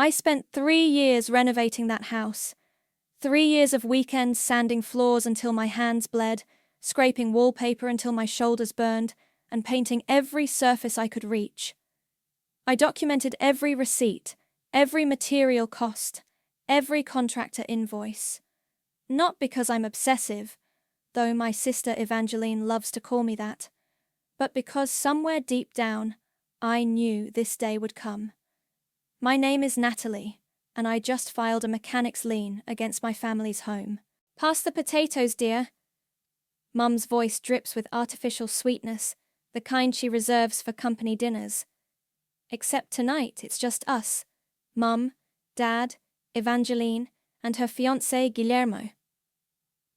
I spent 3 years renovating that house. 3 years of weekends sanding floors until my hands bled, scraping wallpaper until my shoulders burned, and painting every surface I could reach. I documented every receipt, every material cost, every contractor invoice. Not because I'm obsessive, though my sister Evangeline loves to call me that, but because somewhere deep down, I knew this day would come. My name is Natalie, and I just filed a mechanic's lien against my family's home. Pass the potatoes, dear. Mum's voice drips with artificial sweetness, the kind she reserves for company dinners. Except tonight, it's just us. Mum, Dad, Evangeline, and her fiancé Guillermo.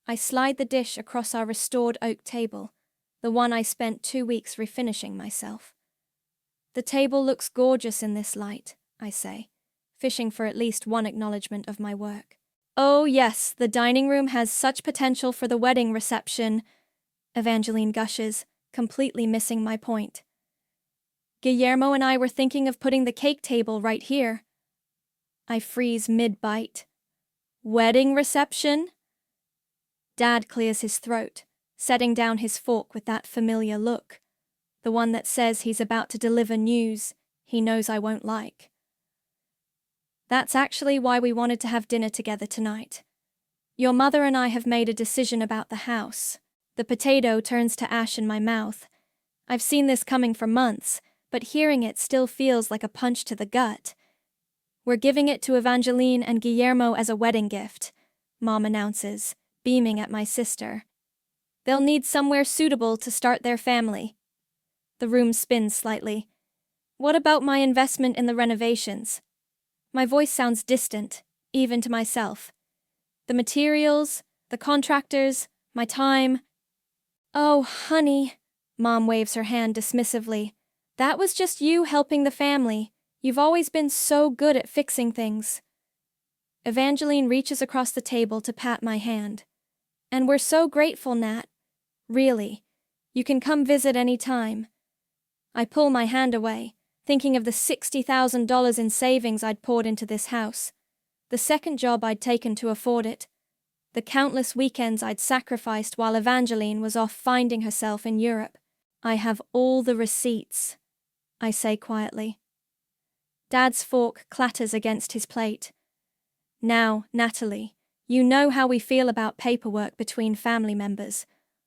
I slide the dish across our restored oak table, the one I spent 2 weeks refinishing myself. The table looks gorgeous in this light, I say, fishing for at least one acknowledgement of my work. Oh yes, the dining room has such potential for the wedding reception, Evangeline gushes, completely missing my point. Guillermo and I were thinking of putting the cake table right here. I freeze mid-bite. Wedding reception? Dad clears his throat, setting down his fork with that familiar look, the one that says he's about to deliver news he knows I won't like. That's actually why we wanted to have dinner together tonight. Your mother and I have made a decision about the house. The potato turns to ash in my mouth. I've seen this coming for months, but hearing it still feels like a punch to the gut. We're giving it to Evangeline and Guillermo as a wedding gift, Mom announces, beaming at my sister. They'll need somewhere suitable to start their family. The room spins slightly. What about my investment in the renovations? My voice sounds distant, even to myself. The materials, the contractors, my time. Oh, honey, Mom waves her hand dismissively. That was just you helping the family. You've always been so good at fixing things. Evangeline reaches across the table to pat my hand. And we're so grateful, Nat. Really. You can come visit any time. I pull my hand away, thinking of the $60,000 in savings I'd poured into this house, the second job I'd taken to afford it, the countless weekends I'd sacrificed while Evangeline was off finding herself in Europe. I have all the receipts, I say quietly. Dad's fork clatters against his plate. Now, Natalie, you know how we feel about paperwork between family members.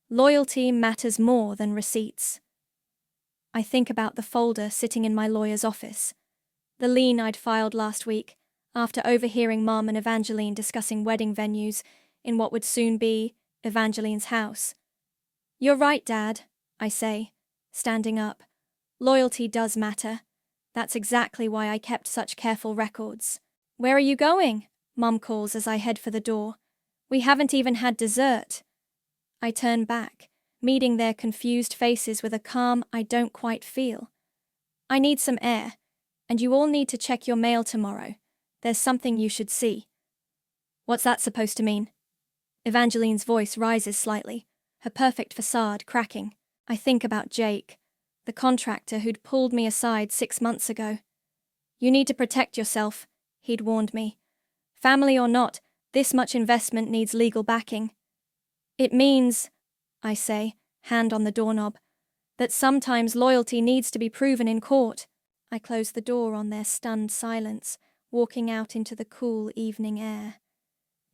Loyalty matters more than receipts. I think about the folder sitting in my lawyer's office, the lien I'd filed last week, after overhearing Mom and Evangeline discussing wedding venues in what would soon be Evangeline's house. You're right, Dad, I say, standing up. Loyalty does matter. That's exactly why I kept such careful records. Where are you going? Mom calls as I head for the door. We haven't even had dessert. I turn back, meeting their confused faces with a calm I don't quite feel. I need some air, and you all need to check your mail tomorrow. There's something you should see. What's that supposed to mean? Evangeline's voice rises slightly, her perfect facade cracking. I think about Jake, the contractor who'd pulled me aside 6 months ago. You need to protect yourself, he'd warned me. Family or not, this much investment needs legal backing. It means, I say, hand on the doorknob, that sometimes loyalty needs to be proven in court. I close the door on their stunned silence, walking out into the cool evening air.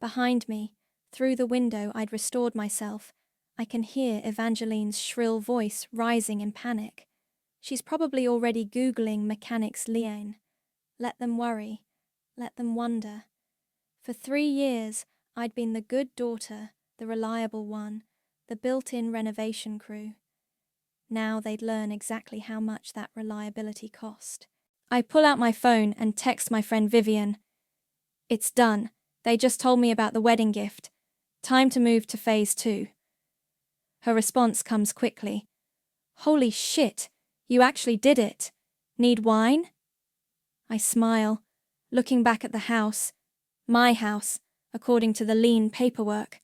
Behind me, through the window I'd restored myself, I can hear Evangeline's shrill voice rising in panic. She's probably already Googling mechanics Lien. Let them worry. Let them wonder. For 3 years, I'd been the good daughter, the reliable one, the built-in renovation crew. Now they'd learn exactly how much that reliability cost. I pull out my phone and text my friend Vivian. It's done. They just told me about the wedding gift. Time to move to phase 2. Her response comes quickly. Holy shit, you actually did it. Need wine? I smile, looking back at the house. My house, according to the Lien paperwork.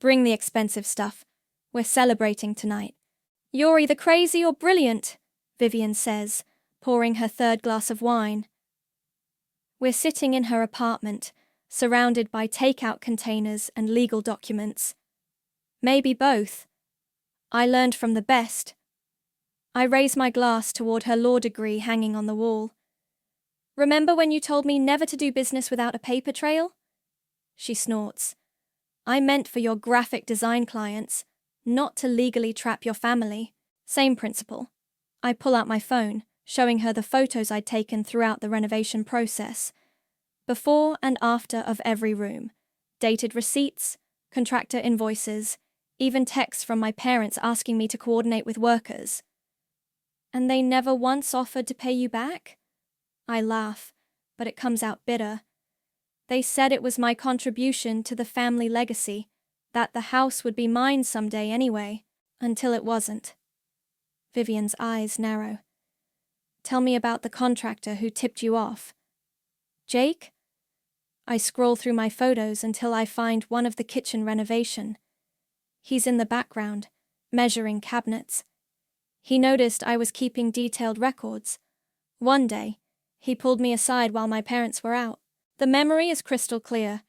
Bring the expensive stuff. We're celebrating tonight. You're either crazy or brilliant, Vivian says, pouring her third glass of wine. We're sitting in her apartment, surrounded by takeout containers and legal documents. Maybe both. I learned from the best. I raise my glass toward her law degree hanging on the wall. Remember when you told me never to do business without a paper trail? She snorts. I meant for your graphic design clients, not to legally trap your family. Same principle. I pull out my phone, showing her the photos I'd taken throughout the renovation process. Before and after of every room. Dated receipts, contractor invoices, even texts from my parents asking me to coordinate with workers. And they never once offered to pay you back? I laugh, but it comes out bitter. They said it was my contribution to the family legacy, that the house would be mine someday anyway, until it wasn't. Vivian's eyes narrow. Tell me about the contractor who tipped you off. Jake? I scroll through my photos until I find one of the kitchen renovation. He's in the background, measuring cabinets. He noticed I was keeping detailed records. One day, he pulled me aside while my parents were out. The memory is crystal clear.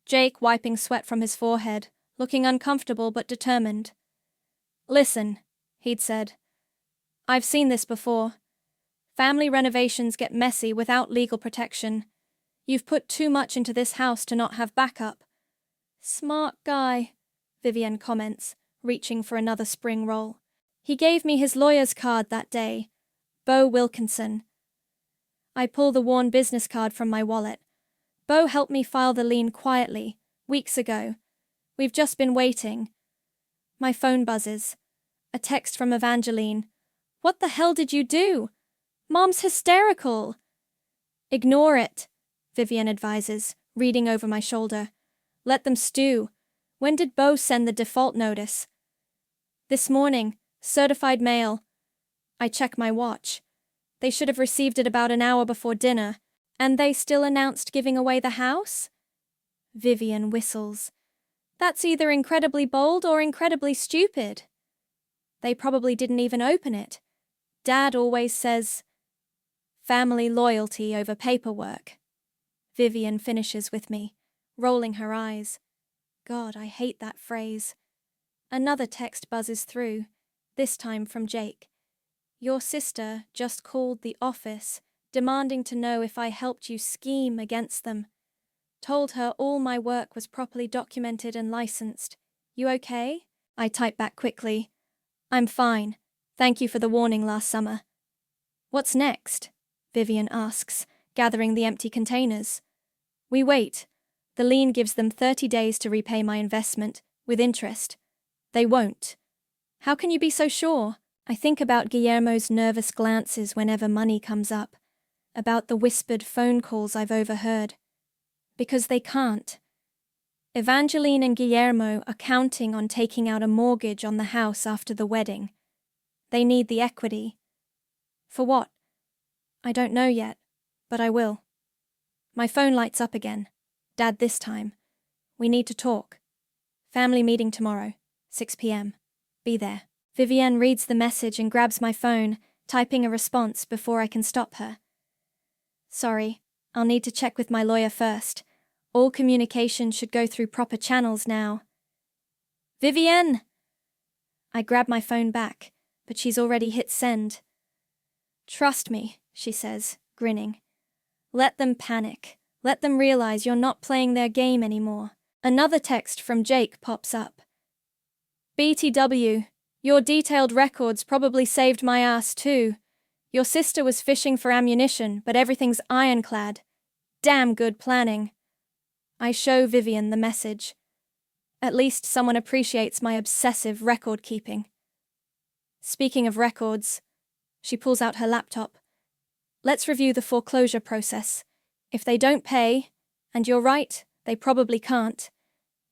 Jake wiping sweat from his forehead, looking uncomfortable but determined. Listen, he'd said. I've seen this before. Family renovations get messy without legal protection. You've put too much into this house to not have backup. Smart guy, Vivian comments, reaching for another spring roll. He gave me his lawyer's card that day. Bo Wilkinson. I pull the worn business card from my wallet. Bo helped me file the lien quietly, weeks ago. We've just been waiting. My phone buzzes. A text from Evangeline. What the hell did you do? Mom's hysterical. Ignore it, Vivian advises, reading over my shoulder. Let them stew. When did Bo send the default notice? This morning, certified mail. I check my watch. They should have received it about an hour before dinner, and they still announced giving away the house? Vivian whistles. That's either incredibly bold or incredibly stupid. They probably didn't even open it. Dad always says, family loyalty over paperwork. Vivian finishes with me, rolling her eyes. God, I hate that phrase. Another text buzzes through, this time from Jake. Your sister just called the office, demanding to know if I helped you scheme against them. Told her all my work was properly documented and licensed. You okay? I type back quickly. I'm fine. Thank you for the warning last summer. What's next? Vivian asks, gathering the empty containers. We wait. The lien gives them 30 days to repay my investment, with interest. They won't. How can you be so sure? I think about Guillermo's nervous glances whenever money comes up, about the whispered phone calls I've overheard. Because they can't. Evangeline and Guillermo are counting on taking out a mortgage on the house after the wedding. They need the equity. For what? I don't know yet, but I will. My phone lights up again. Dad this time. We need to talk. Family meeting tomorrow, 6 p.m. Be there. Vivienne reads the message and grabs my phone, typing a response before I can stop her. Sorry, I'll need to check with my lawyer first. All communication should go through proper channels now. Vivienne! I grab my phone back, but she's already hit send. Trust me, she says, grinning. Let them panic. Let them realize you're not playing their game anymore. Another text from Jake pops up. BTW, your detailed records probably saved my ass too. Your sister was fishing for ammunition, but everything's ironclad. Damn good planning. I show Vivian the message. At least someone appreciates my obsessive record keeping. Speaking of records, she pulls out her laptop. Let's review the foreclosure process. If they don't pay, and you're right, they probably can't,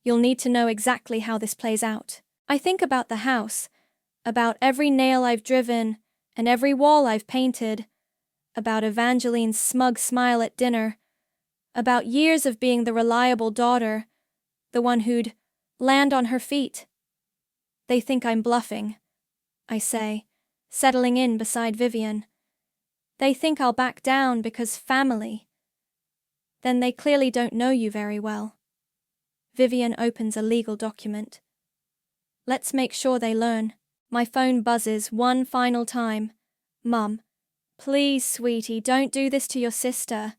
you'll need to know exactly how this plays out. I think about the house, about every nail I've driven and every wall I've painted, about Evangeline's smug smile at dinner, about years of being the reliable daughter, the one who'd land on her feet. They think I'm bluffing, I say, settling in beside Vivian. They think I'll back down because family. Then they clearly don't know you very well. Vivian opens a legal document. Let's make sure they learn. My phone buzzes one final time. Mum, please, sweetie, don't do this to your sister.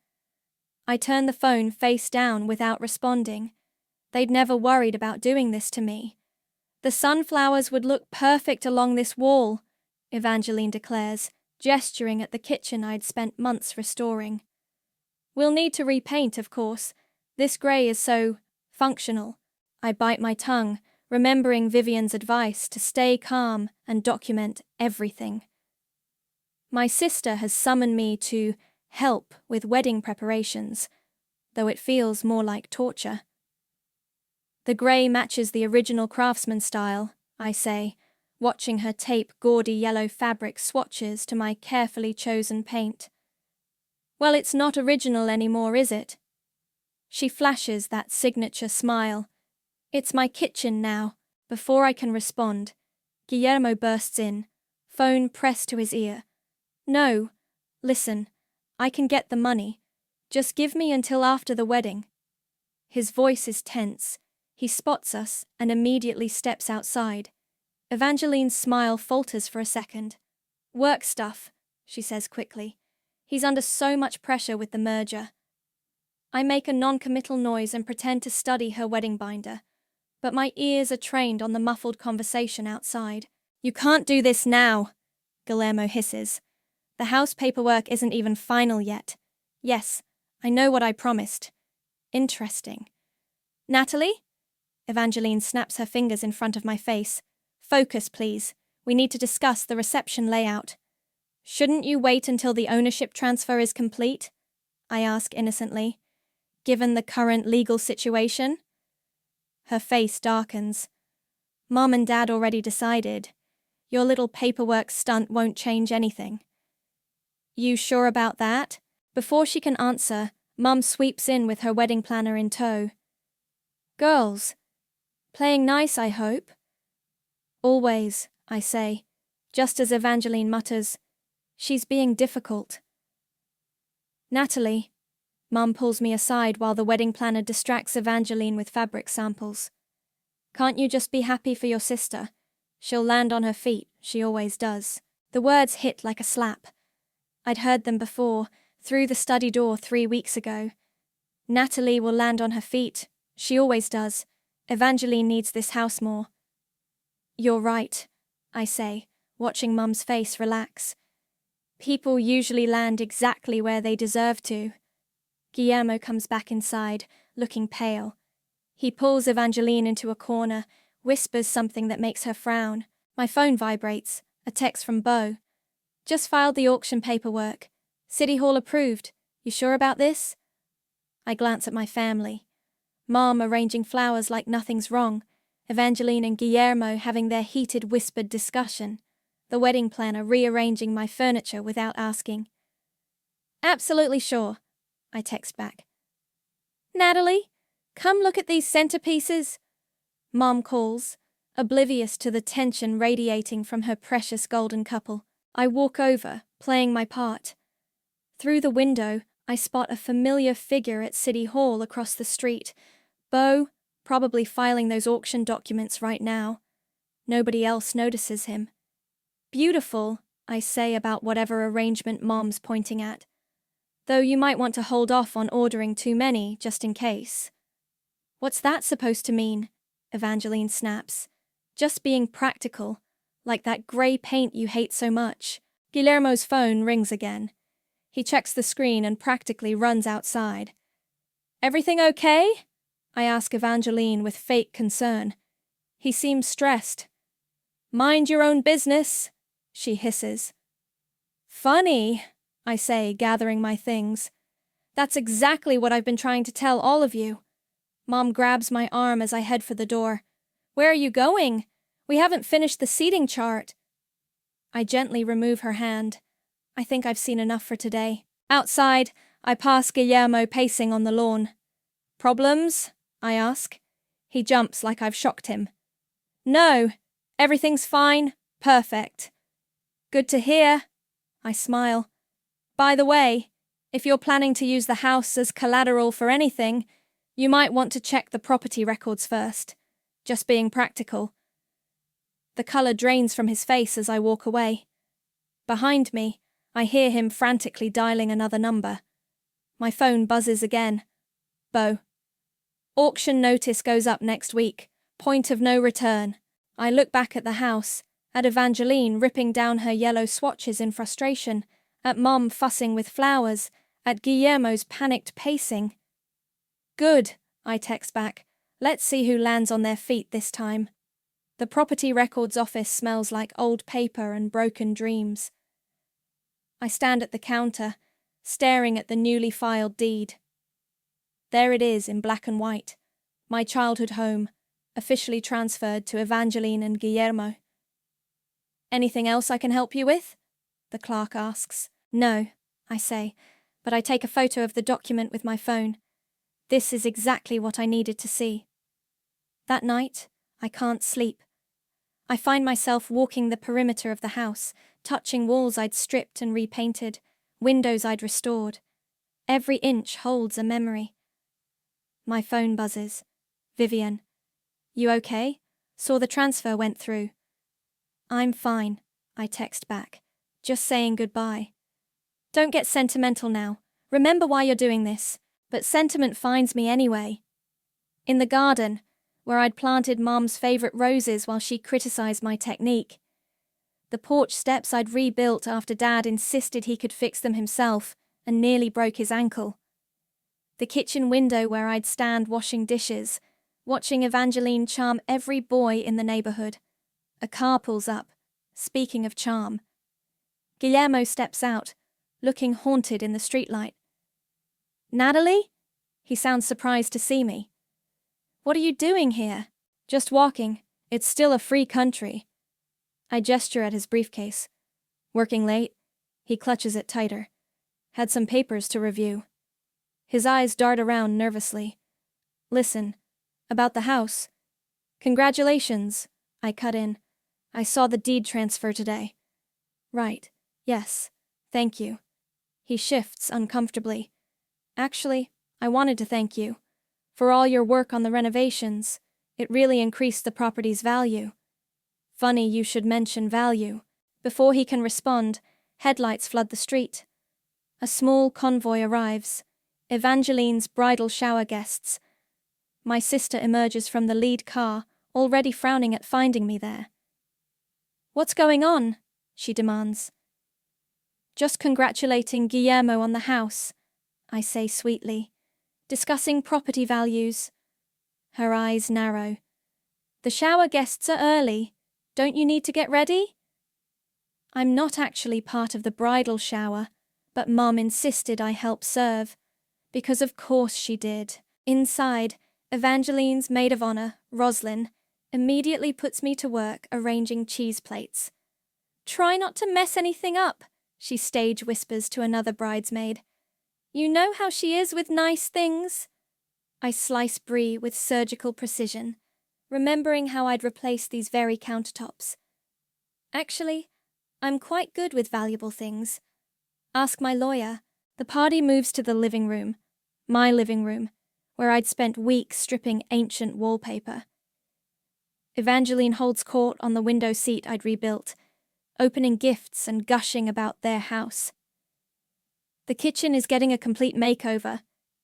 I turn the phone face down without responding. They'd never worried about doing this to me. The sunflowers would look perfect along this wall, Evangeline declares, gesturing at the kitchen I'd spent months restoring. We'll need to repaint, of course. This grey is so functional. I bite my tongue, remembering Vivian's advice to stay calm and document everything. My sister has summoned me to help with wedding preparations, though it feels more like torture. The grey matches the original craftsman style, I say, watching her tape gaudy yellow fabric swatches to my carefully chosen paint. Well, it's not original anymore, is it? She flashes that signature smile. It's my kitchen now. Before I can respond, Guillermo bursts in, phone pressed to his ear. No, listen, I can get the money. Just give me until after the wedding. His voice is tense. He spots us and immediately steps outside. Evangeline's smile falters for a second. Work stuff, she says quickly. He's under so much pressure with the merger. I make a non-committal noise and pretend to study her wedding binder, but my ears are trained on the muffled conversation outside. You can't do this now, Guillermo hisses. The house paperwork isn't even final yet. Yes, I know what I promised. Interesting. Natalie? Evangeline snaps her fingers in front of my face. Focus, please. We need to discuss the reception layout. Shouldn't you wait until the ownership transfer is complete? I ask innocently. Given the current legal situation? Her face darkens. Mom and Dad already decided. Your little paperwork stunt won't change anything. You sure about that? Before she can answer, Mum sweeps in with her wedding planner in tow. Girls. Playing nice, I hope? Always, I say, just as Evangeline mutters, she's being difficult. Natalie. Mum pulls me aside while the wedding planner distracts Evangeline with fabric samples. Can't you just be happy for your sister? She'll land on her feet, she always does. The words hit like a slap. I'd heard them before, through the study door 3 weeks ago. Natalie will land on her feet, she always does. Evangeline needs this house more. You're right, I say, watching Mum's face relax. People usually land exactly where they deserve to. Guillermo comes back inside, looking pale. He pulls Evangeline into a corner, whispers something that makes her frown. My phone vibrates, a text from Beau. Just filed the auction paperwork. City Hall approved. You sure about this? I glance at my family. Mom arranging flowers like nothing's wrong. Evangeline and Guillermo having their heated whispered discussion. The wedding planner rearranging my furniture without asking. Absolutely sure, I text back. Natalie, come look at these centerpieces. Mom calls, oblivious to the tension radiating from her precious golden couple. I walk over, playing my part. Through the window, I spot a familiar figure at City Hall across the street. Beau, probably filing those auction documents right now. Nobody else notices him. Beautiful, I say about whatever arrangement Mom's pointing at. Though you might want to hold off on ordering too many, just in case. What's that supposed to mean? Evangeline snaps. Just being practical, like that grey paint you hate so much. Guillermo's phone rings again. He checks the screen and practically runs outside. Everything okay? I ask Evangeline with fake concern. He seems stressed. Mind your own business, she hisses. Funny, I say, gathering my things. That's exactly what I've been trying to tell all of you. Mom grabs my arm as I head for the door. Where are you going? We haven't finished the seating chart. I gently remove her hand. I think I've seen enough for today. Outside, I pass Guillermo pacing on the lawn. Problems? I ask. He jumps like I've shocked him. No, everything's fine, perfect. Good to hear. I smile. By the way, If you're planning to use the house as collateral for anything, you might want to check the property records first. Just being practical. The color drains from his face as I walk away. Behind me, I hear him frantically dialing another number. My phone buzzes again. Bo. Auction notice goes up next week. Point of no return. I look back at the house, at Evangeline ripping down her yellow swatches in frustration, at Mom fussing with flowers, at Guillermo's panicked pacing. Good, I text back. Let's see who lands on their feet this time. The property records office smells like old paper and broken dreams. I stand at the counter, staring at the newly filed deed. There it is in black and white. My childhood home, officially transferred to Evangeline and Guillermo. Anything else I can help you with? The clerk asks. No, I say, but I take a photo of the document with my phone. This is exactly what I needed to see. That night, I can't sleep. I find myself walking the perimeter of the house, touching walls I'd stripped and repainted, windows I'd restored. Every inch holds a memory. My phone buzzes. Vivian. You okay? Saw the transfer went through. I'm fine, I text back. Just saying goodbye. Don't get sentimental now. Remember why you're doing this. But sentiment finds me anyway. In the garden, where I'd planted Mom's favorite roses while she criticized my technique. The porch steps I'd rebuilt after Dad insisted he could fix them himself and nearly broke his ankle. The kitchen window where I'd stand washing dishes, watching Evangeline charm every boy in the neighborhood. A car pulls up, speaking of charm. Guillermo steps out, looking haunted in the streetlight. Natalie? He sounds surprised to see me. What are you doing here? Just walking. It's still a free country. I gesture at his briefcase. Working late? He clutches it tighter. Had some papers to review. His eyes dart around nervously. Listen, about the house. Congratulations, I cut in. I saw the deed transfer today. Right, yes, thank you. He shifts uncomfortably. Actually, I wanted to thank you. For all your work on the renovations, it really increased the property's value. Funny you should mention value. Before he can respond, headlights flood the street. A small convoy arrives. Evangeline's bridal shower guests. My sister emerges from the lead car, already frowning at finding me there. What's going on? She demands. Just congratulating Guillermo on the house, I say sweetly. Discussing property values. Her eyes narrow. The shower guests are early. Don't you need to get ready? I'm not actually part of the bridal shower, but Mom insisted I help serve. Because of course she did. Inside, Evangeline's maid of honor, Roslyn, immediately puts me to work arranging cheese plates. Try not to mess anything up, she stage whispers to another bridesmaid. You know how she is with nice things. I slice brie with surgical precision, remembering how I'd replaced these very countertops. Actually, I'm quite good with valuable things. Ask my lawyer. The party moves to the living room, my living room, where I'd spent weeks stripping ancient wallpaper. Evangeline holds court on the window seat I'd rebuilt, opening gifts and gushing about their house. The kitchen is getting a complete makeover,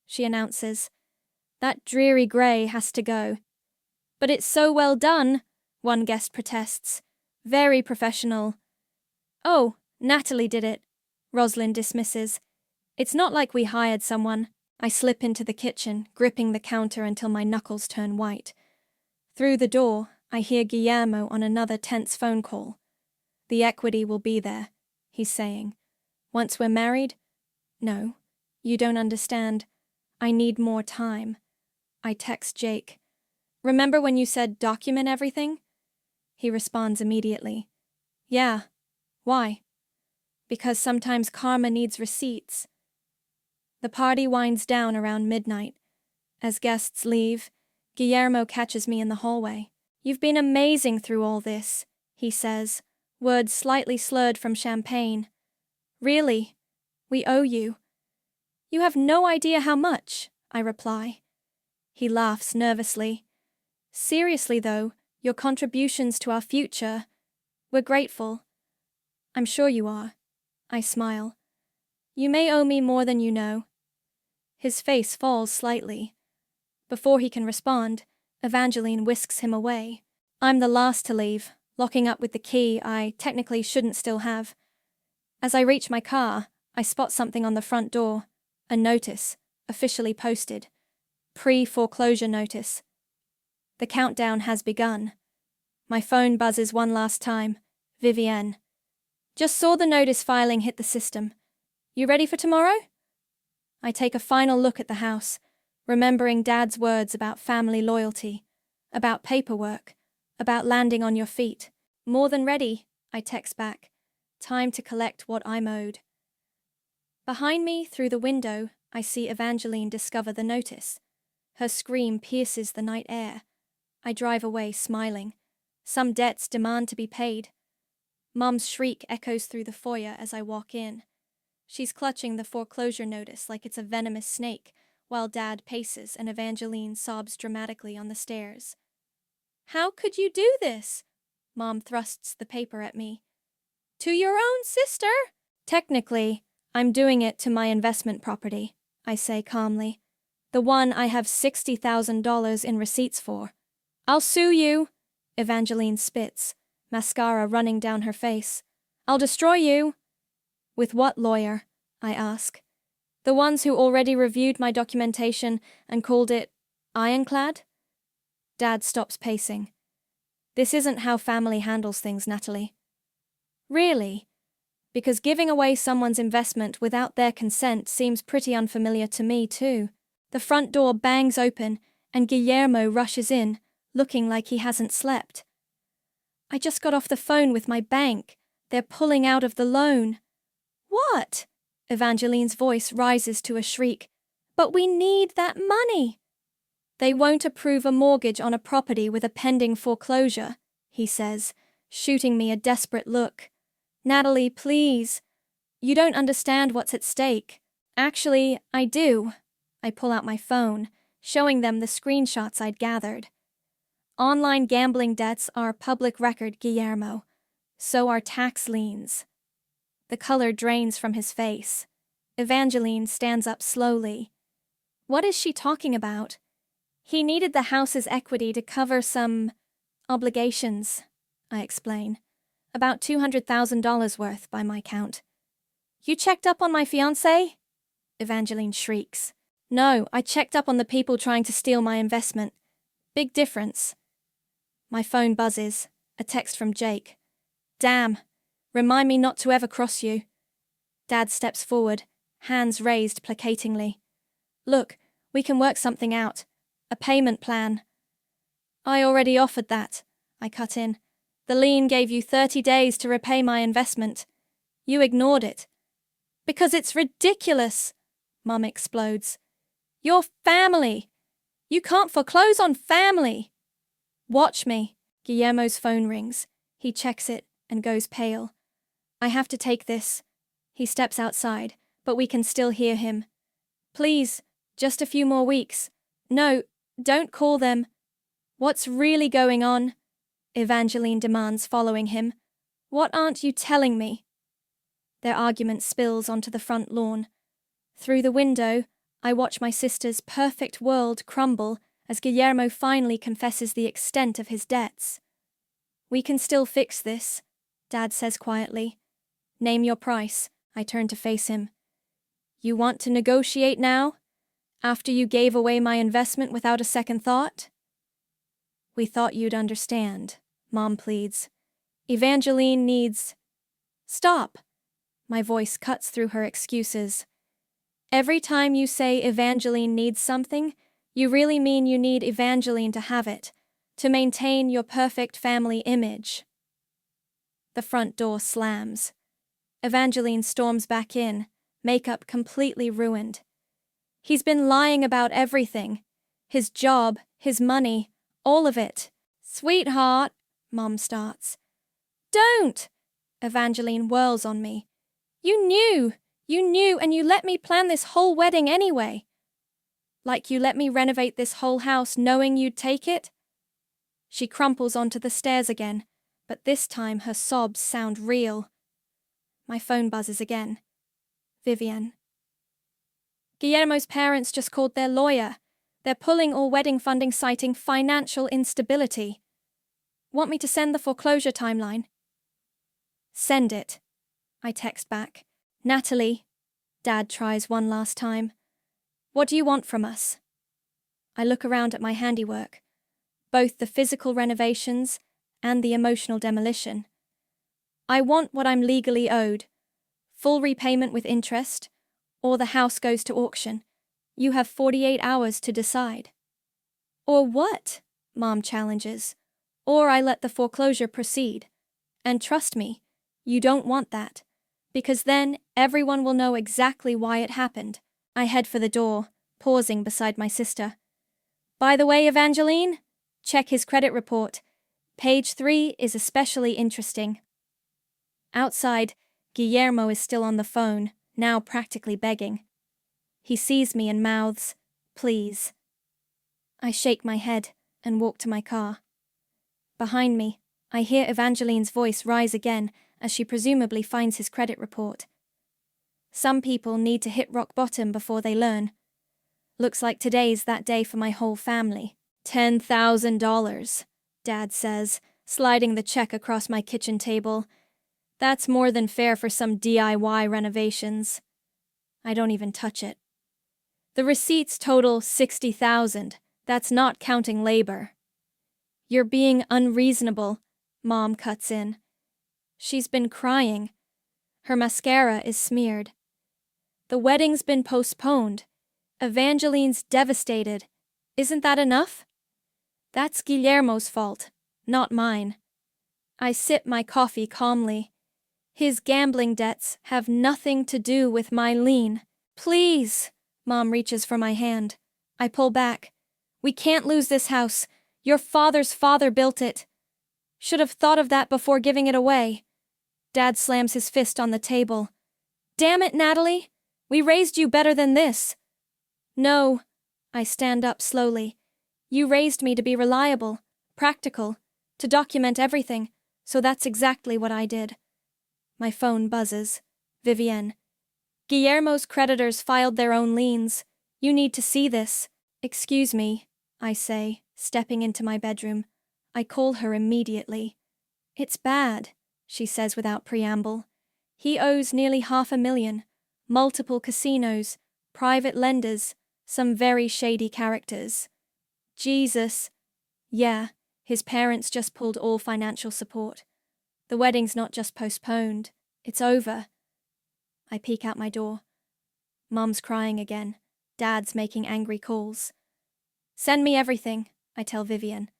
she announces. That dreary grey has to go. But it's so well done, one guest protests. Very professional. Oh, Natalie did it, Roslyn dismisses. It's not like we hired someone. I slip into the kitchen, gripping the counter until my knuckles turn white. Through the door, I hear Guillermo on another tense phone call. The equity will be there, he's saying. Once we're married? No, you don't understand. I need more time. I text Jake. Remember when you said document everything? He responds immediately. Yeah. Why? Because sometimes karma needs receipts. The party winds down around midnight. As guests leave, Guillermo catches me in the hallway. You've been amazing through all this, he says, words slightly slurred from champagne. Really? We owe you. You have no idea how much, I reply. He laughs nervously. Seriously though, your contributions to our future, we're grateful. I'm sure you are. I smile. You may owe me more than you know. His face falls slightly. Before he can respond, Evangeline whisks him away. I'm the last to leave, locking up with the key I technically shouldn't still have. As I reach my car, I spot something on the front door. A notice, officially posted. Pre-foreclosure notice. The countdown has begun. My phone buzzes one last time. Vivienne. Just saw the notice filing hit the system. You ready for tomorrow? I take a final look at the house, remembering Dad's words about family loyalty, about paperwork, about landing on your feet. More than ready, I text back. Time to collect what I'm owed. Behind me, through the window, I see Evangeline discover the notice. Her scream pierces the night air. I drive away, smiling. Some debts demand to be paid. Mum's shriek echoes through the foyer as I walk in. She's clutching the foreclosure notice like it's a venomous snake, while Dad paces and Evangeline sobs dramatically on the stairs. How could you do this? Mom thrusts the paper at me. To your own sister? Technically, I'm doing it to my investment property, I say calmly. The one I have $60,000 in receipts for. I'll sue you, Evangeline spits, mascara running down her face. I'll destroy you. With what lawyer? I ask. The ones who already reviewed my documentation and called it ironclad? Dad stops pacing. This isn't how family handles things, Natalie. Really? Because giving away someone's investment without their consent seems pretty unfamiliar to me, too. The front door bangs open, and Guillermo rushes in, looking like he hasn't slept. I just got off the phone with my bank. They're pulling out of the loan. What? Evangeline's voice rises to a shriek. But we need that money. They won't approve a mortgage on a property with a pending foreclosure, he says, shooting me a desperate look. Natalie, please. You don't understand what's at stake. Actually, I do. I pull out my phone, showing them the screenshots I'd gathered. Online gambling debts are public record, Guillermo. So are tax liens. The color drains from his face. Evangeline stands up slowly. What is she talking about? He needed the house's equity to cover some obligations, I explain. About $200,000 worth, by my count. You checked up on my fiancé? Evangeline shrieks. No, I checked up on the people trying to steal my investment. Big difference. My phone buzzes. A text from Jake. Damn. Remind me not to ever cross you. Dad steps forward, hands raised placatingly. Look, we can work something out. A payment plan. I already offered that, I cut in. The lien gave you 30 days to repay my investment. You ignored it. Because it's ridiculous, Mum explodes. You're family. You can't foreclose on family. Watch me. Guillermo's phone rings. He checks it and goes pale. I have to take this. He steps outside, but we can still hear him. Please, just a few more weeks. No, don't call them. What's really going on? Evangeline demands, following him. What aren't you telling me? Their argument spills onto the front lawn. Through the window, I watch my sister's perfect world crumble as Guillermo finally confesses the extent of his debts. We can still fix this, Dad says quietly. Name your price. I turn to face him. You want to negotiate now? After you gave away my investment without a second thought? We thought you'd understand, Mom pleads. Evangeline needs... Stop! My voice cuts through her excuses. Every time you say Evangeline needs something, you really mean you need Evangeline to have it, to maintain your perfect family image. The front door slams. Evangeline storms back in, makeup completely ruined. He's been lying about everything. His job, his money, all of it. Sweetheart, Mom starts. Don't! Evangeline whirls on me. You knew! You knew and you let me plan this whole wedding anyway. Like you let me renovate this whole house knowing you'd take it? She crumples onto the stairs again, but this time her sobs sound real. My phone buzzes again. Vivian. Guillermo's parents just called their lawyer. They're pulling all wedding funding citing financial instability. Want me to send the foreclosure timeline? Send it. I text back. Natalie. Dad tries one last time. What do you want from us? I look around at my handiwork, both the physical renovations and the emotional demolition. I want what I'm legally owed. Full repayment with interest, or the house goes to auction. You have 48 hours to decide. Or what? Mom challenges. Or I let the foreclosure proceed. And trust me, you don't want that, because then everyone will know exactly why it happened. I head for the door, pausing beside my sister. By the way, Evangeline, check his credit report. Page 3 is especially interesting. Outside, Guillermo is still on the phone, now practically begging. He sees me and mouths, "Please." I shake my head and walk to my car. Behind me, I hear Evangeline's voice rise again as she presumably finds his credit report. Some people need to hit rock bottom before they learn. Looks like today's that day for my whole family. $10,000, Dad says, sliding the check across my kitchen table. That's more than fair for some DIY renovations. I don't even touch it. The receipts total $60,000. That's not counting labor. You're being unreasonable, Mom cuts in. She's been crying. Her mascara is smeared. The wedding's been postponed. Evangeline's devastated. Isn't that enough? That's Guillermo's fault, not mine. I sip my coffee calmly. His gambling debts have nothing to do with my lien. Please! Mom reaches for my hand. I pull back. We can't lose this house. Your father's father built it. Should have thought of that before giving it away. Dad slams his fist on the table. Damn it, Natalie! We raised you better than this. No. I stand up slowly. You raised me to be reliable, practical, to document everything, so that's exactly what I did. My phone buzzes. Vivienne. Guillermo's creditors filed their own liens. You need to see this. Excuse me, I say, stepping into my bedroom. I call her immediately. It's bad, she says without preamble. He owes nearly $500,000, multiple casinos, private lenders, some very shady characters. Jesus. Yeah, his parents just pulled all financial support. The wedding's not just postponed, it's over. I peek out my door. Mom's crying again. Dad's making angry calls. Send me everything, I tell Vivian.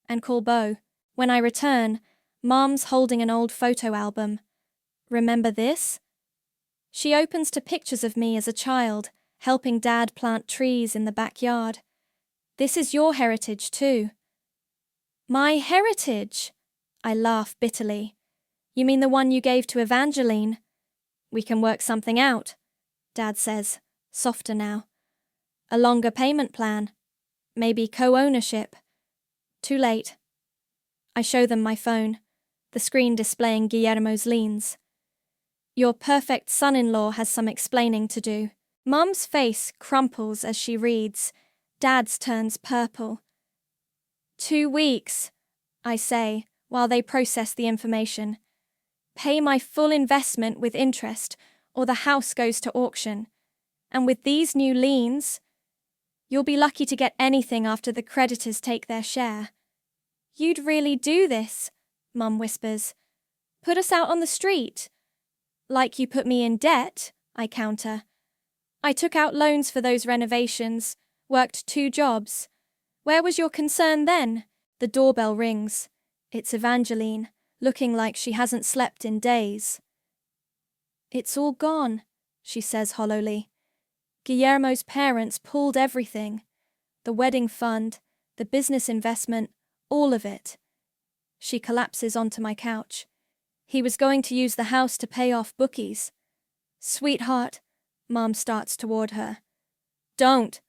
And call Beau. When I return, Mom's holding an old photo album. Remember this? She opens to pictures of me as a child, helping Dad plant trees in the backyard. This is your heritage too. My heritage? I laugh bitterly. You mean the one you gave to Evangeline? We can work something out, Dad says, softer now. A longer payment plan. Maybe co-ownership. Too late. I show them my phone, the screen displaying Guillermo's liens. Your perfect son-in-law has some explaining to do. Mom's face crumples as she reads. Dad's turns purple. 2 weeks, I say, while they process the information. Pay my full investment with interest, or the house goes to auction. And with these new liens, you'll be lucky to get anything after the creditors take their share. You'd really do this, Mum whispers. Put us out on the street. Like you put me in debt, I counter. I took out loans for those renovations, worked 2 jobs. Where was your concern then? The doorbell rings. It's Evangeline, looking like she hasn't slept in days. It's all gone, she says hollowly. Guillermo's parents pulled everything. The wedding fund, the business investment, all of it. She collapses onto my couch. He was going to use the house to pay off bookies. Sweetheart, Mom starts toward her. Don't,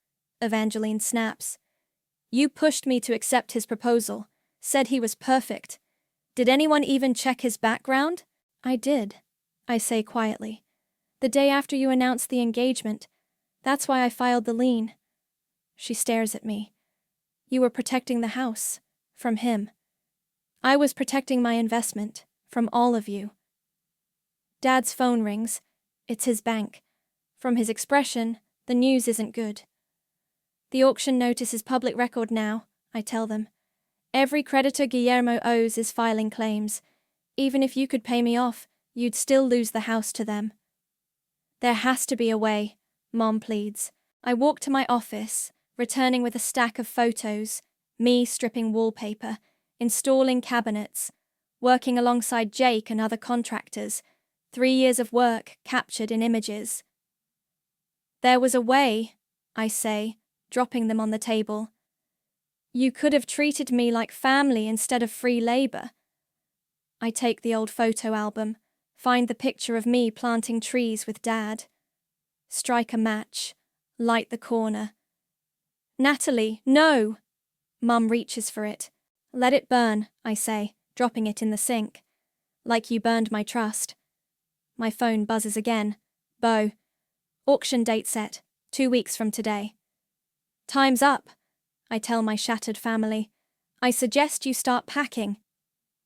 Evangeline snaps. You pushed me to accept his proposal, said he was perfect. Did anyone even check his background? I did, I say quietly. The day after you announced the engagement. That's why I filed the lien. She stares at me. You were protecting the house. From him. I was protecting my investment. From all of you. Dad's phone rings. It's his bank. From his expression, the news isn't good. The auction notice is public record now, I tell them. Every creditor Guillermo owes is filing claims. Even if you could pay me off, you'd still lose the house to them. There has to be a way, Mom pleads. I walk to my office, returning with a stack of photos, me stripping wallpaper, installing cabinets, working alongside Jake and other contractors, 3 years of work captured in images. There was a way, I say, dropping them on the table. You could have treated me like family instead of free labor. I take the old photo album, find the picture of me planting trees with Dad. Strike a match, light the corner. Natalie, no! Mum reaches for it. Let it burn, I say, dropping it in the sink. Like you burned my trust. My phone buzzes again. Bo. Auction date set, 2 weeks from today. Time's up, I tell my shattered family. I suggest you start packing.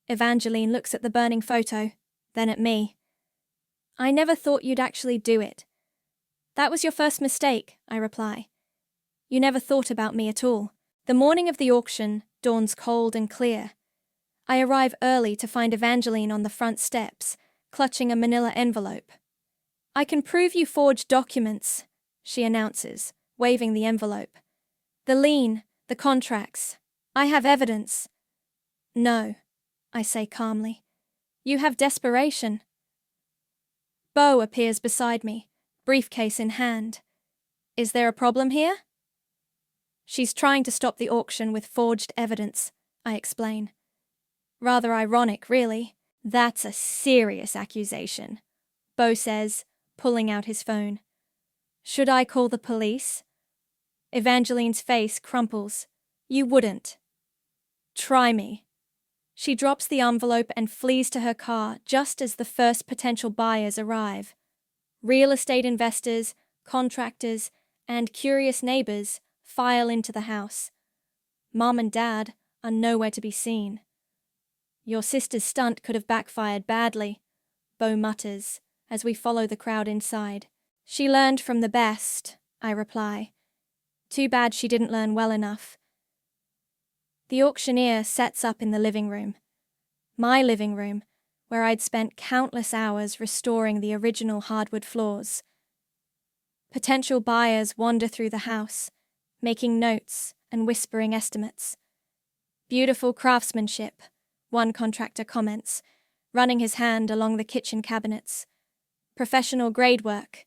Evangeline looks at the burning photo, then at me. I never thought you'd actually do it. That was your first mistake, I reply. You never thought about me at all. The morning of the auction dawns cold and clear. I arrive early to find Evangeline on the front steps, clutching a manila envelope. I can prove you forged documents, she announces, waving the envelope. The lien, the contracts. I have evidence. No, I say calmly. You have desperation. Bo appears beside me, briefcase in hand. Is there a problem here? She's trying to stop the auction with forged evidence, I explain. Rather ironic, really. That's a serious accusation, Bo says, pulling out his phone. Should I call the police? Evangeline's face crumples. You wouldn't. Try me. She drops the envelope and flees to her car just as the first potential buyers arrive. Real estate investors, contractors, and curious neighbors file into the house. Mom and Dad are nowhere to be seen. Your sister's stunt could have backfired badly, Bo mutters, as we follow the crowd inside. She learned from the best, I reply. Too bad she didn't learn well enough. The auctioneer sets up in the living room. My living room, where I'd spent countless hours restoring the original hardwood floors. Potential buyers wander through the house, making notes and whispering estimates. Beautiful craftsmanship, one contractor comments, running his hand along the kitchen cabinets. Professional grade work.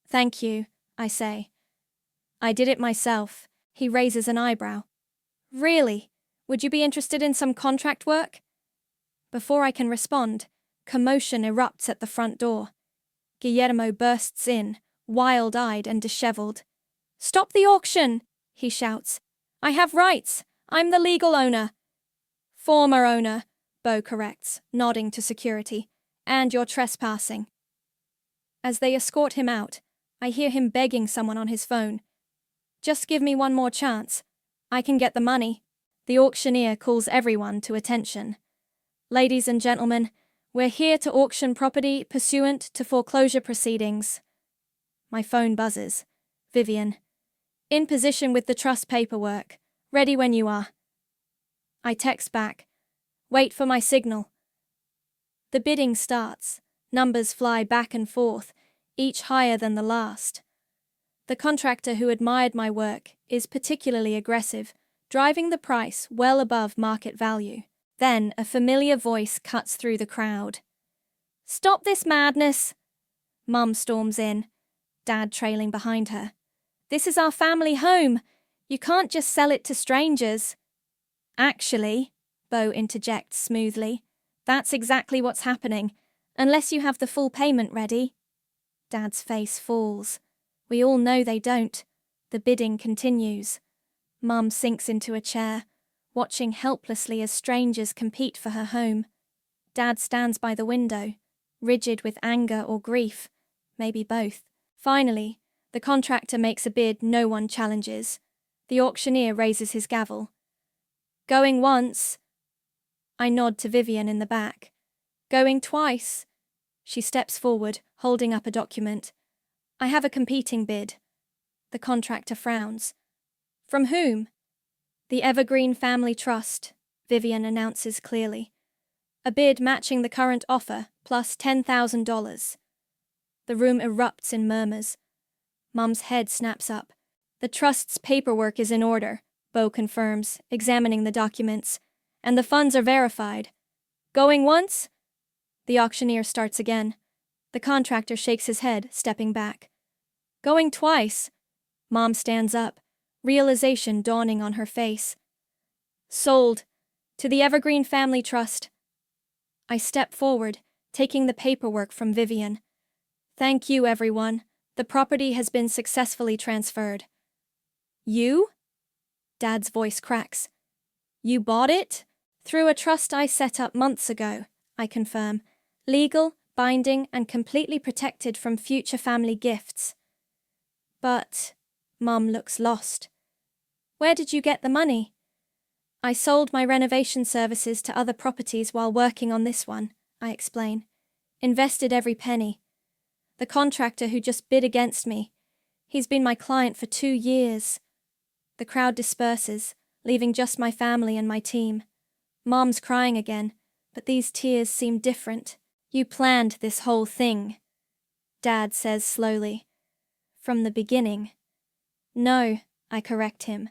Thank you, I say. I did it myself. He raises an eyebrow. Really? Would you be interested in some contract work? Before I can respond, commotion erupts at the front door. Guillermo bursts in, wild-eyed and disheveled. Stop the auction, he shouts. I have rights. I'm the legal owner. Former owner, Bo corrects, nodding to security. And you're trespassing. As they escort him out, I hear him begging someone on his phone. Just give me one more chance. I can get the money. The auctioneer calls everyone to attention. Ladies and gentlemen, we're here to auction property pursuant to foreclosure proceedings. My phone buzzes. Vivian. In position with the trust paperwork. Ready when you are. I text back. Wait for my signal. The bidding starts. Numbers fly back and forth, each higher than the last. The contractor who admired my work is particularly aggressive, driving the price well above market value. Then a familiar voice cuts through the crowd. Stop this madness! Mum storms in, Dad trailing behind her. This is our family home. You can't just sell it to strangers. Actually, Bo interjects smoothly, that's exactly what's happening, unless you have the full payment ready. Dad's face falls. We all know they don't. The bidding continues. Mum sinks into a chair, watching helplessly as strangers compete for her home. Dad stands by the window, rigid with anger or grief, maybe both. Finally, the contractor makes a bid no one challenges. The auctioneer raises his gavel. Going once. I nod to Vivian in the back. Going twice. She steps forward, holding up a document. I have a competing bid. The contractor frowns. From whom? The Evergreen Family Trust, Vivian announces clearly. A bid matching the current offer, plus $10,000. The room erupts in murmurs. Mum's head snaps up. The trust's paperwork is in order, Bo confirms, examining the documents, and the funds are verified. Going once? The auctioneer starts again. The contractor shakes his head, stepping back. Going twice. Mom stands up, realization dawning on her face. Sold. To the Evergreen Family Trust. I step forward, taking the paperwork from Vivian. Thank you, everyone. The property has been successfully transferred. You? Dad's voice cracks. You bought it? Through a trust I set up months ago, I confirm. Legal, binding, and completely protected from future family gifts. But Mum looks lost. Where did you get the money? I sold my renovation services to other properties while working on this one, I explain. Invested every penny. The contractor who just bid against me. He's been my client for 2 years. The crowd disperses, leaving just my family and my team. Mom's crying again, but these tears seem different. You planned this whole thing, Dad says slowly. From the beginning. No, I correct him.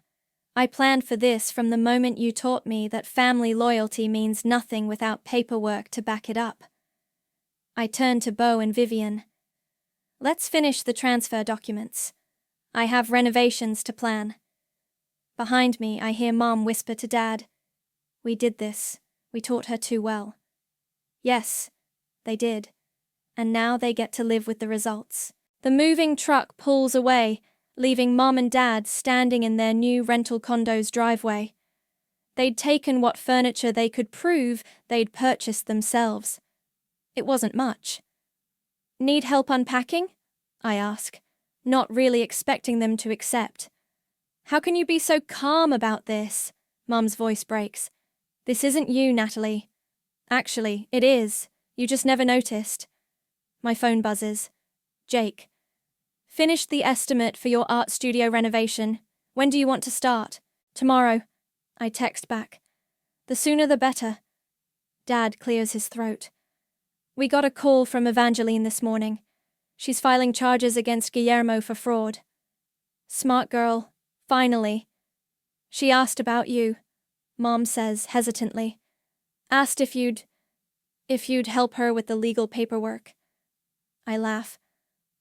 I planned for this from the moment you taught me that family loyalty means nothing without paperwork to back it up. I turn to Bo and Vivian. Let's finish the transfer documents. I have renovations to plan. Behind me, I hear Mom whisper to Dad. We did this. We taught her too well. Yes, they did. And now they get to live with the results. The moving truck pulls away, leaving Mom and Dad standing in their new rental condo's driveway. They'd taken what furniture they could prove they'd purchased themselves. It wasn't much. Need help unpacking? I ask, not really expecting them to accept. How can you be so calm about this? Mum's voice breaks. This isn't you, Natalie. Actually, it is. You just never noticed. My phone buzzes. Jake. Finished the estimate for your art studio renovation. When do you want to start? Tomorrow. I text back. The sooner the better. Dad clears his throat. We got a call from Evangeline this morning. She's filing charges against Guillermo for fraud. Smart girl. Finally. She asked about you, Mom says hesitantly. Asked if you'd help her with the legal paperwork. I laugh.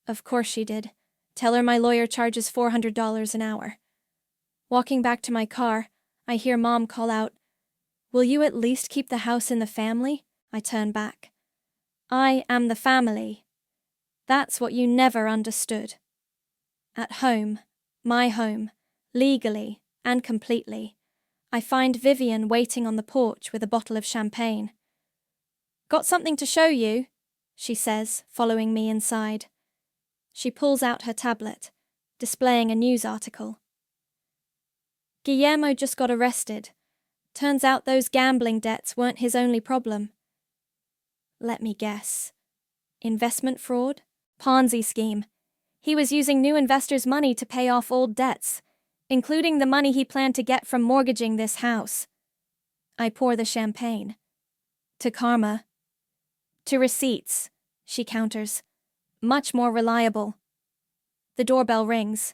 Of course she did. Tell her my lawyer charges $400 an hour. Walking back to my car, I hear Mom call out, Will you at least keep the house in the family? I turn back. I am the family. That's what you never understood. At home, my home, legally and completely, I find Vivian waiting on the porch with a bottle of champagne. Got something to show you, she says, following me inside. She pulls out her tablet, displaying a news article. Guillermo just got arrested. Turns out those gambling debts weren't his only problem. Let me guess. Investment fraud? Ponzi scheme. He was using new investors' money to pay off old debts, including the money he planned to get from mortgaging this house. I pour the champagne. To karma. To receipts, she counters. Much more reliable. The doorbell rings.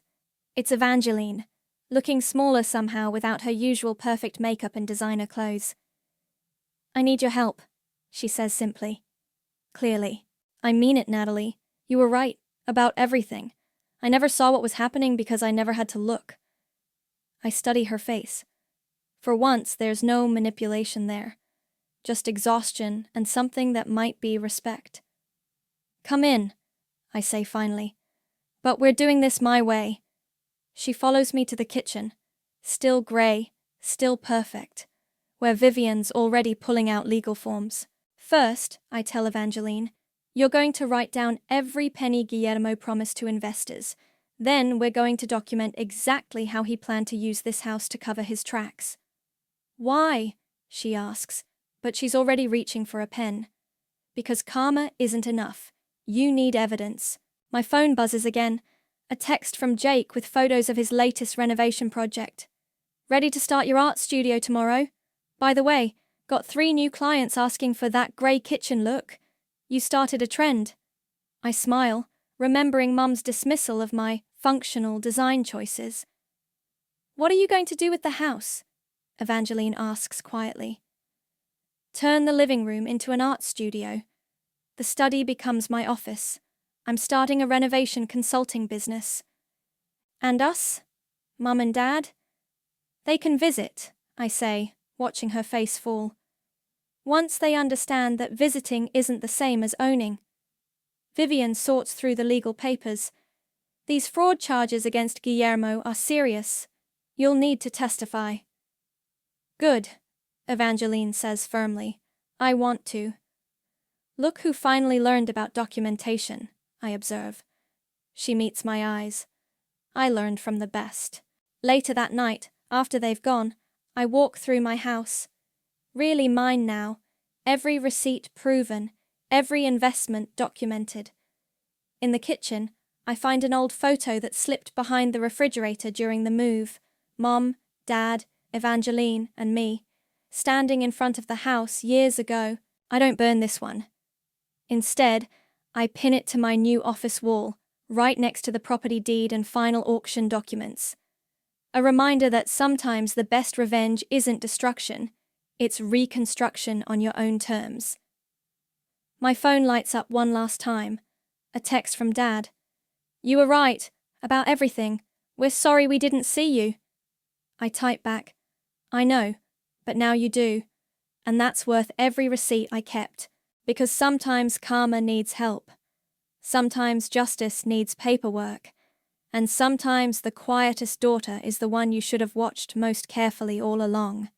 It's Evangeline, looking smaller somehow without her usual perfect makeup and designer clothes. I need your help, she says simply. Clearly. I mean it, Natalie. You were right, about everything. I never saw what was happening because I never had to look. I study her face. For once, there's no manipulation there. Just exhaustion and something that might be respect. Come in, I say finally. But we're doing this my way. She follows me to the kitchen, still grey, still perfect, where Vivian's already pulling out legal forms. First, I tell Evangeline, you're going to write down every penny Guillermo promised to investors. Then we're going to document exactly how he planned to use this house to cover his tracks. Why? She asks, but she's already reaching for a pen. Because karma isn't enough. You need evidence. My phone buzzes again. A text from Jake with photos of his latest renovation project. Ready to start your art studio tomorrow? By the way, got 3 new clients asking for that grey kitchen look. You started a trend. I smile, remembering Mum's dismissal of my functional design choices. What are you going to do with the house? Evangeline asks quietly. Turn the living room into an art studio. The study becomes my office. I'm starting a renovation consulting business. And us? Mum and Dad? They can visit, I say, watching her face fall. Once they understand that visiting isn't the same as owning. Vivian sorts through the legal papers. These fraud charges against Guillermo are serious. You'll need to testify. Good, Evangeline says firmly. I want to. Look who finally learned about documentation, I observe. She meets my eyes. I learned from the best. Later that night, after they've gone, I walk through my house. Really mine now, every receipt proven, every investment documented. In the kitchen, I find an old photo that slipped behind the refrigerator during the move. Mom, Dad, Evangeline, and me, standing in front of the house years ago. I don't burn this one. Instead, I pin it to my new office wall, right next to the property deed and final auction documents. A reminder that sometimes the best revenge isn't destruction, it's reconstruction on your own terms. My phone lights up one last time. A text from Dad. You were right, about everything. We're sorry we didn't see you. I type back. I know, but now you do. And that's worth every receipt I kept, because sometimes karma needs help. Sometimes justice needs paperwork. And sometimes the quietest daughter is the one you should have watched most carefully all along.